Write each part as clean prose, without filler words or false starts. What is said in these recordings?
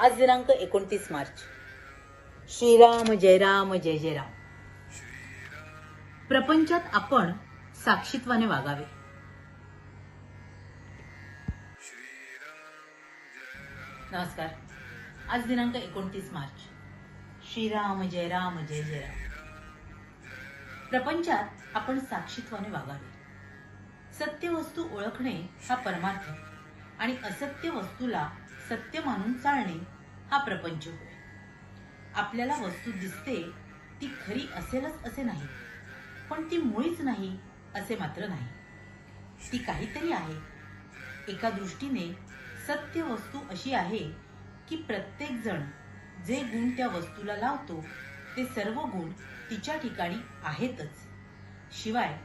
आज दिनांक 29 मार्च. श्रीराम जय राम जय जय राम. प्रपंचात आपण साक्षीत्वाने वागावे. नमस्कार. आज दिनांक 29 मार्च. श्रीराम जय राम जय जय राम. प्रपंचात आपण साक्षीत्वाने वागावे. सत्य वस्तू ओळखणे हा परमार्थ आणि असत्य वस्तूला सत्य मानून चालणे हा प्रपंच होय. आपल्याला वस्तू दिसते ती खरी असेलच असे नाही, पण ती मुळीच नाही असे मात्र नाही. ती काहीतरी आहे. एका दृष्टीने सत्य वस्तू अशी आहे की प्रत्येक जण जे गुण त्या वस्तूला लावतो ते सर्व गुण तिच्या ठिकाणी आहेतच. शिवाय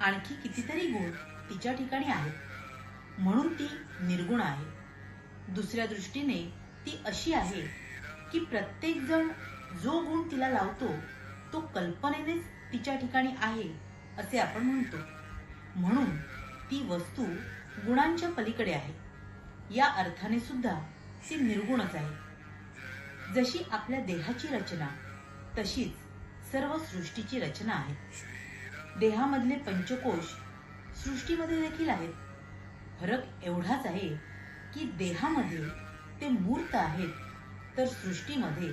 आणखी कितीतरी गुण तिच्या ठिकाणी आहेत, म्हणून ती निर्गुण आहे. दुसऱ्या दृष्टीने ती अशी आहे की प्रत्येक जण जो गुण तिला लावतो तो कल्पनेनेच तिच्या ठिकाणी आहे असे आपण म्हणतो, म्हणून ती वस्तू गुणांच्या पलीकडे आहे. या अर्थाने सुद्धा ती निर्गुणच आहे. जशी आपल्या देहाची रचना तशीच सर्व सृष्टीची रचना आहे. देहामधले पंचकोश सृष्टीमध्ये देखील आहेत. फरक एवढाच आहे की देहामध्ये ते मूर्त आहेत तर सृष्टीमध्ये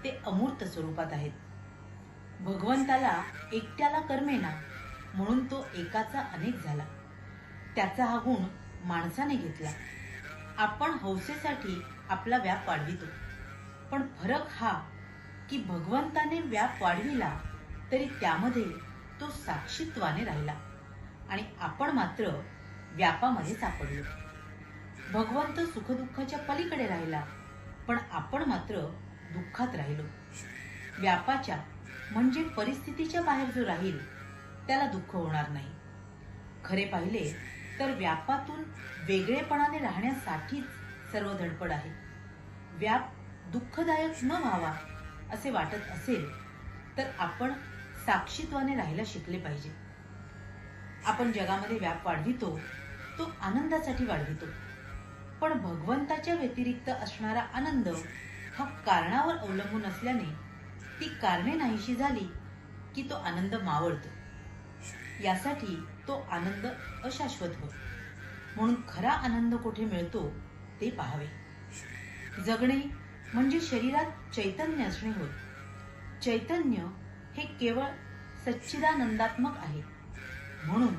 ते अमूर्त स्वरूपात आहेत. भगवंताला एकट्याला कर्मेना म्हणून तो एकाचा अनेक झाला. त्याचा हा गुण माणसाने घेतला. आपण हौसेसाठी आपला व्याप वाढवितो, पण फरक हा की भगवंताने व्याप वाढविला तरी त्यामध्ये तो साक्षीत्वाने राहिला आणि आपण मात्र व्यापामध्ये सापडलो. भगवंत सुखदुःखाच्या पलीकडे राहिला, पण आपण मात्र दुःखात राहिलो. व्यापाच्या म्हणजे परिस्थितीच्या बाहेर जो राहील त्याला दुःख होणार नाही. खरे पाहिले तर व्यापातून वेगळेपणाने राहण्यासाठीच सर्व धडपड आहे. व्याप दुःखदायक न व्हावा असे वाटत असेल तर आपण साक्षीत्वाने राहायला शिकले पाहिजे. आपण जगामध्ये व्याप वाढवितो तो आनंदासाठी वाढवितो, पण भगवंताच्या व्यतिरिक्त असणारा आनंद हा कारणावर अवलंबून असल्याने ती कारणे नाहीशी झाली की तो आनंद मावळतो. यासाठी तो आनंद अशाश्वत होय. म्हणून खरा आनंद कुठे मिळतो ते पाहावे. जगणे म्हणजे शरीरात चैतन्य असणे होय. चैतन्य हे केवळ सच्चिदानंदात्मक आहे. म्हणून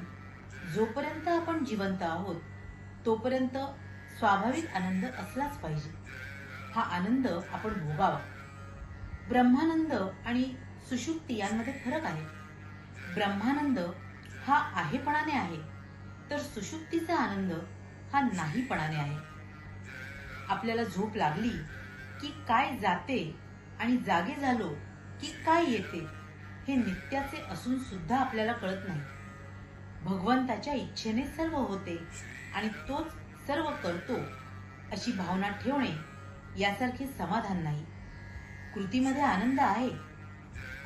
जोपर्यंत आपण जिवंत आहोत तोपर्यंत स्वाभाविक आनंद असलाच पाहिजे. हा आनंद आपण भोगावा. ब्रह्मानंद आणि सुषुप्ती यांमध्ये फरक आहे. ब्रह्मानंद हा आहेपणाने आहे तर सुषुप्तीचा आनंद हा नाहीपणाने आहे. आपल्याला झोप लागली की काय जाते आणि जागे झालो की काय येते हे नित्याचे असून सुद्धा आपल्याला कळत नाही. भगवंताच्या इच्छेने सर्व होते आणि तोच सर्व करतो अशी भावना ठेवणे यासारखे समाधान नाही. कृतीमध्ये आनंद आहे,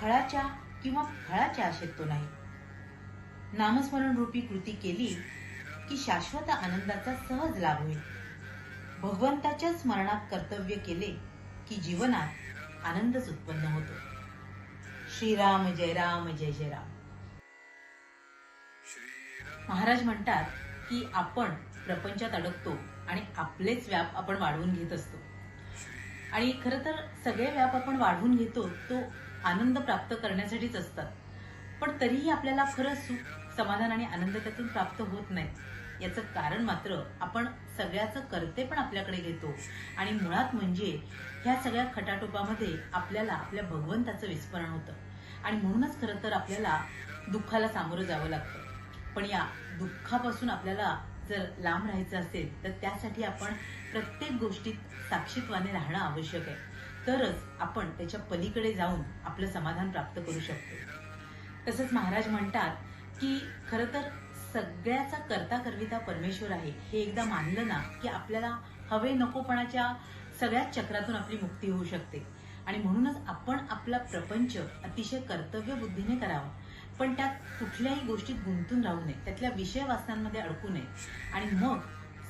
फळाच्या किंवा फळाच्या आशेत तो नाही. नामस्मरण रूपी कृती केली की शाश्वत आनंदाचा सहज लाभ होईल. भगवंताच्या स्मरणात कर्तव्य केले की जीवनात आनंदच उत्पन्न होतो. श्रीराम जय राम जय जय राम. महाराज म्हणतात की आपण प्रपंचात अडकतो आणि आपलेच व्याप आपण वाढवून घेत असतो. आणि खरं तर सगळे व्याप आपण वाढवून घेतो तो आनंद प्राप्त करण्यासाठीच असतात, पण तरीही आपल्याला खरं सुख, समाधान आणि आनंद त्यातून प्राप्त होत नाही. याचं कारण मात्र आपण सगळ्याचं करते पण आपल्याकडे घेतो आणि मुळात म्हणजे ह्या सगळ्या खटाटोपामध्ये आपल्याला आपल्या भगवंताचं विस्मरण होतं आणि म्हणूनच खरं तर आपल्याला दुःखाला सामोरं जावं लागतं. पण या दुःखापासून आपल्याला जर लांब राहायचं असेल तर त्यासाठी आपण प्रत्येक गोष्टीत साक्षीत्वाने राहणं आवश्यक आहे. तरच आपण त्याच्या पलीकडे जाऊन आपलं समाधान प्राप्त करू शकतो. तसंच महाराज म्हणतात की खरं तर सगळ्याचा करता करविता परमेश्वर आहे हे एकदा मानलं ना की आपल्याला हवे नकोपणाच्या सगळ्याच चक्रातून आपली मुक्ती होऊ शकते. आणि म्हणूनच आपण आपला प्रपंच अतिशय कर्तव्य बुद्धीने करावा, पण त्यात कुठल्याही गोष्टीत गुंतून राहू नये, त्यातल्या विषय वासनांमध्ये अडकू नये आणि मग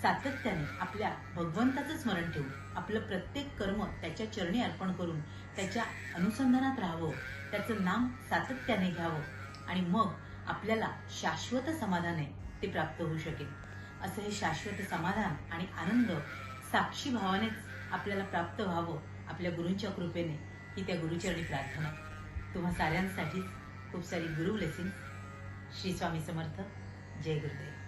सातत्याने आपल्या भगवंताचं स्मरण ठेवून आपलं प्रत्येक कर्म त्याच्या चरणी अर्पण करून त्याच्या अनुसंधानात राहावं, त्याचं नाम सातत्याने घ्यावं आणि मग आपल्याला शाश्वत समाधान आहे ते प्राप्त होऊ शकेल. असं हे शाश्वत समाधान आणि आनंद साक्षी भावानेच आपल्याला प्राप्त व्हावं आपल्या गुरूंच्या कृपेने, ही त्या गुरुचरणी प्रार्थना. तुम्हा साऱ्यांसाठीच खूप सारी गुरु ब्लेसिंग. श्री स्वामी समर्थ. जय गुरुदेव.